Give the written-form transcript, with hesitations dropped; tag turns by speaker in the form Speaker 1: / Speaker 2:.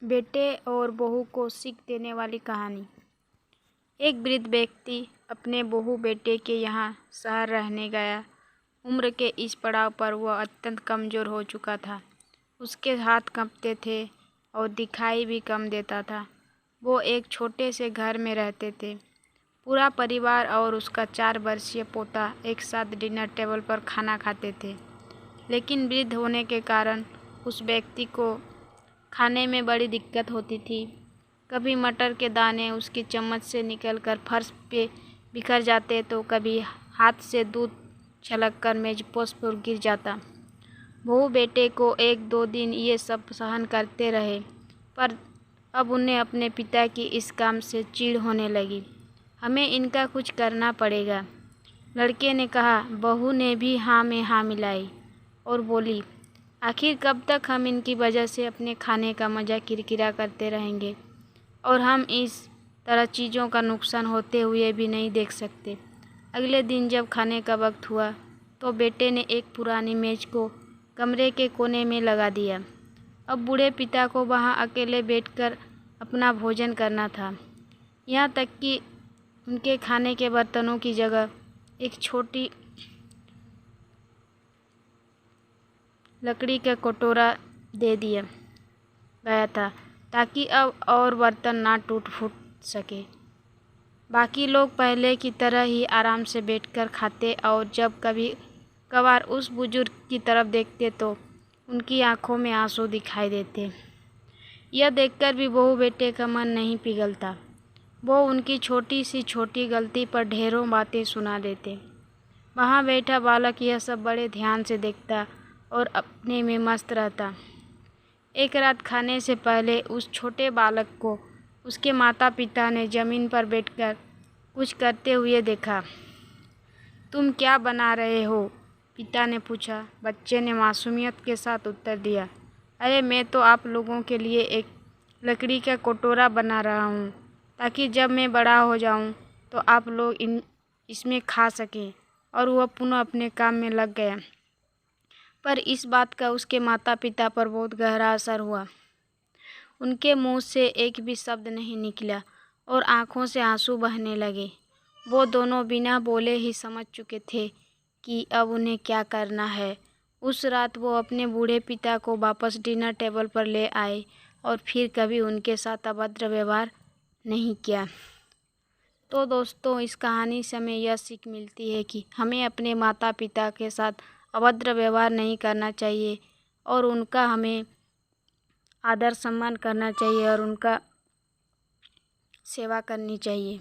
Speaker 1: बेटे और बहू को सीख देने वाली कहानी। एक वृद्ध व्यक्ति अपने बहू बेटे के यहाँ शहर रहने गया। उम्र के इस पड़ाव पर वह अत्यंत कमज़ोर हो चुका था। उसके हाथ कांपते थे और दिखाई भी कम देता था। वो एक छोटे से घर में रहते थे। पूरा परिवार और उसका 4 वर्षीय पोता एक साथ डिनर टेबल पर खाना खाते थे। लेकिन वृद्ध होने के कारण उस व्यक्ति को खाने में बड़ी दिक्कत होती थी। कभी मटर के दाने उसकी चम्मच से निकलकर फर्श पे बिखर जाते तो कभी हाथ से दूध छलककर मेज़पोश पर गिर जाता। बहू बेटे को 1-2 दिन ये सब सहन करते रहे, पर अब उन्हें अपने पिता की इस काम से चिढ़ होने लगी। हमें इनका कुछ करना पड़ेगा, लड़के ने कहा। बहू ने भी हाँ में हाँ मिलाई और बोली, आखिर कब तक हम इनकी वजह से अपने खाने का मज़ा किरकिरा करते रहेंगे और हम इस तरह चीज़ों का नुकसान होते हुए भी नहीं देख सकते। अगले दिन जब खाने का वक्त हुआ तो बेटे ने एक पुरानी मेज़ को कमरे के कोने में लगा दिया। अब बूढ़े पिता को वहाँ अकेले बैठकर अपना भोजन करना था। यहाँ तक कि उनके खाने के बर्तनों की जगह एक छोटी लकड़ी का कटोरा दे दिया गया था, ताकि अब और बर्तन ना टूट फूट सके। बाकी लोग पहले की तरह ही आराम से बैठकर खाते और जब कभी कभार उस बुजुर्ग की तरफ देखते तो उनकी आंखों में आंसू दिखाई देते। यह देखकर भी बहू बेटे का मन नहीं पिघलता। वो उनकी छोटी सी छोटी गलती पर ढेरों बातें सुना देते। वहाँ बैठा बालक यह सब बड़े ध्यान से देखता और अपने में मस्त रहता। एक रात खाने से पहले उस छोटे बालक को उसके माता पिता ने ज़मीन पर बैठकर कुछ करते हुए देखा। तुम क्या बना रहे हो? पिता ने पूछा। बच्चे ने मासूमियत के साथ उत्तर दिया, अरे मैं तो आप लोगों के लिए एक लकड़ी का कटोरा बना रहा हूँ, ताकि जब मैं बड़ा हो जाऊँ तो आप लोग इसमें खा सकें। और वह पुनः अपने काम में लग गया। पर इस बात का उसके माता पिता पर बहुत गहरा असर हुआ। उनके मुंह से एक भी शब्द नहीं निकला और आंखों से आंसू बहने लगे। वो दोनों बिना बोले ही समझ चुके थे कि अब उन्हें क्या करना है। उस रात वो अपने बूढ़े पिता को वापस डिनर टेबल पर ले आए और फिर कभी उनके साथ अभद्र व्यवहार नहीं किया। तो दोस्तों, इस कहानी से हमें यह सीख मिलती है कि हमें अपने माता पिता के साथ अभद्र व्यवहार नहीं करना चाहिए और उनका हमें आदर सम्मान करना चाहिए और उनका सेवा करनी चाहिए।